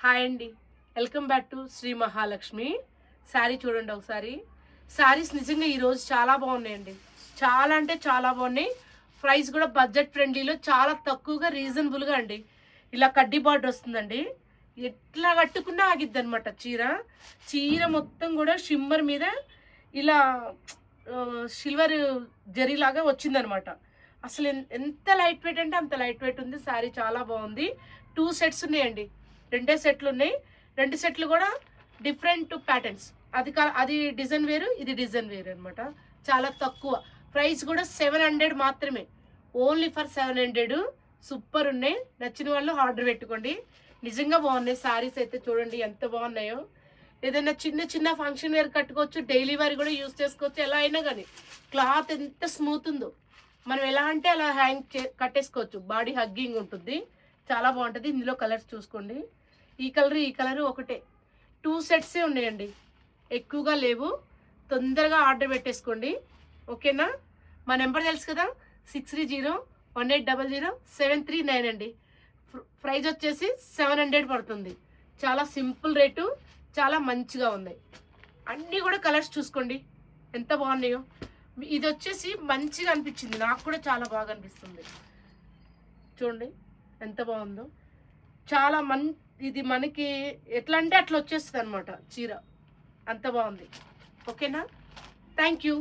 Hi అండి, welcome back to Shri Mahalakshmi. Sari చూడండి ఒకసారి. శారీస్ నిజంగా ఈరోజు చాలా బాగున్నాయండి, చాలా అంటే చాలా బాగున్నాయి. ప్రైస్ కూడా బడ్జెట్ ఫ్రెండ్లీలో చాలా తక్కువగా రీజనబుల్గా అండి. ఇలా కడ్డీ బార్డర్ వస్తుందండి, ఎట్లా కట్టుకున్నా ఆగిద్ది అనమాట. చీర మొత్తం కూడా షిమ్మర్ మీద ఇలా సిల్వర్ జరీలాగా వచ్చిందనమాట. అసలు ఎంత లైట్ వెయిట్ అంటే అంత లైట్ వెయిట్ ఉంది. శారీ చాలా బాగుంది. 2 సెట్స్ ఉన్నాయండి, 2 సెట్లు ఉన్నాయి. 2 సెట్లు కూడా డిఫరెంట్ ప్యాటర్న్స్. అది డిజైన్ వేరు, ఇది డిజైన్ వేరు అనమాట. చాలా తక్కువ ప్రైస్ కూడా 700 మాత్రమే, ఓన్లీ ఫర్ 700. సూపర్ ఉన్నాయి. నచ్చిన వాళ్ళు ఆర్డర్ పెట్టుకోండి. నిజంగా బాగున్నాయి శారీస్ అయితే. చూడండి ఎంత బాగున్నాయో. ఏదైనా చిన్న చిన్న ఫంక్షన్ వేర్ కట్టుకోవచ్చు, డైలీ వేర్ కూడా యూస్ చేసుకోవచ్చు. ఎలా అయినా కానీ క్లాత్ ఎంత స్మూత్ ఉందో, మనం ఎలా అంటే అలా కట్టేసుకోవచ్చు. బాడీ హగ్గింగ్ ఉంటుంది, చాలా బాగుంటుంది. ఇందులో కలర్స్ చూసుకోండి. ఈ కలరు ఒకటే. 2 సెట్సే ఉన్నాయండి, ఎక్కువగా లేవు. తొందరగా ఆర్డర్ పెట్టేసుకోండి, ఓకేనా. మా నెంబర్ తెలుసు కదా, 6301800739 అండి. ప్రైజ్ వచ్చేసి 700 పడుతుంది. చాలా సింపుల్ రేటు, చాలా మంచిగా ఉన్నాయి. అన్నీ కూడా కలర్స్ చూసుకోండి ఎంత బాగున్నాయో. ఇది వచ్చేసి మంచిగా అనిపించింది, నాకు కూడా చాలా బాగా అనిపిస్తుంది. చూడండి ఎంత బాగుందో. చాలా ఇది మనకి ఎట్లా అంటే అట్లా వచ్చేస్తుంది అనమాట చీర. అంత బాగుంది, ఓకేనా. Thank you.